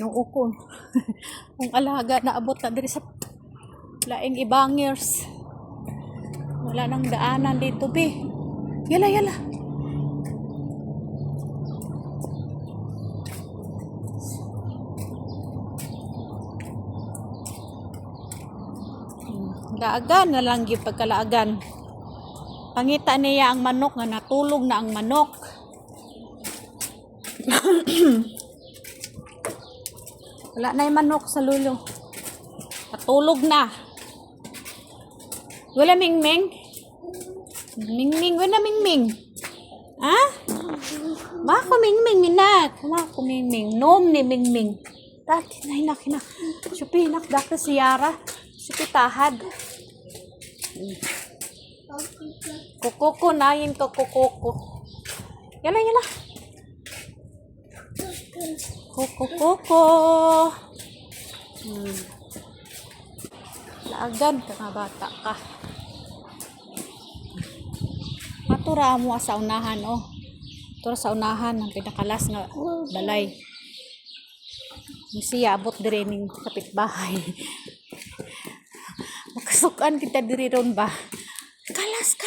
Nung ukon. Kung alaga na abot na diri sa laing ibangers. Wala nang daanan dito, be. Yala, yala. Daagan na lang yung pagkalaagan. Pangita niya ang manok nga natulog na ang manok. Wala na yung manok sa lulo. Natulog na. Wala mingming? Mingming, wala mingming. Ha? Bako mingming inak. Bako mingming. Nom ni mingming. Dati na hinak. Supi hinak dati si Yara. Supi tahad. Kukuko nahin ko kukuko. Yala yala. Kukuko. Laagan ka nga bata ka. Matura mo sa unahan oh. Matura sa unahan ang pinakalas nga balay. Siya abot dire ning kapitbahay. Makasukan kita diri ron ba? Kalas.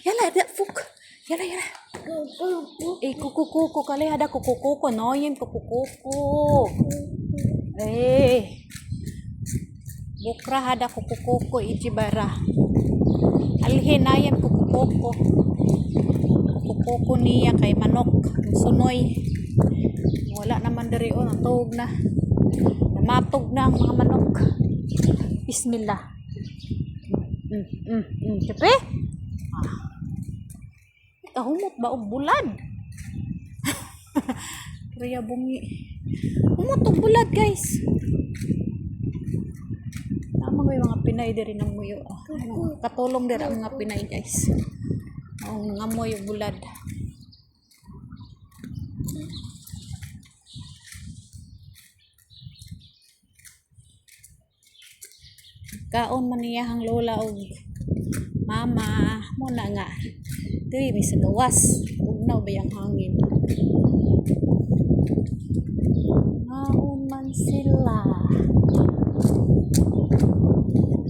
Yala, da fuk. Yala. Kukukuko kali ada kukukuko no, yin kukukuko. Bukra hada kukukuko ijibara. Alhin ayan kukukuko. Kukukuko niya kay manok, sunoy. Wala naman diri o natug na. Namatog na ang mga manok. Bismillah. Kape? Kahumot ba og bulad? Kaya bungi. Humot og bulad, guys. Tama may mga Pinay diri nang muyo. Katulong diri ang mga Pinay, guys. Ang ngamoy og bulad. Kaon man niya ang lola og mama mo na nga diri mi sa gawas ugnaw ba yang hangin man sila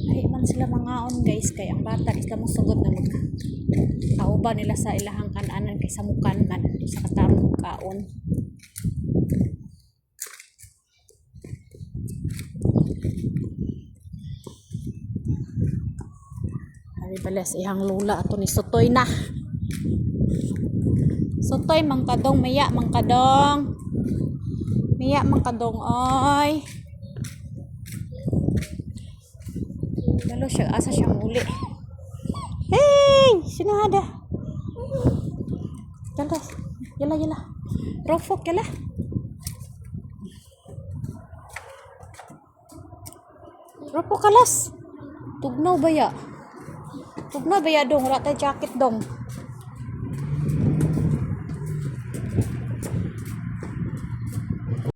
ay man sila mangaon guys kay ang bata di ka mosugod na mag kauban nila sa ilahang kananan kay sa mukan man sa katarong kaon. Balas ihang lula ato ni Sotoy na. Sotoy mangkadong maya mangkadong. Maya mangkadong oy. Dalo siya asa siya muli. Hey, sino ada? Yala. Rofok yala. Rofok kalas. Tugnaw ba ya? Tugnaw ba ya dong? Wala tayo jacket dong.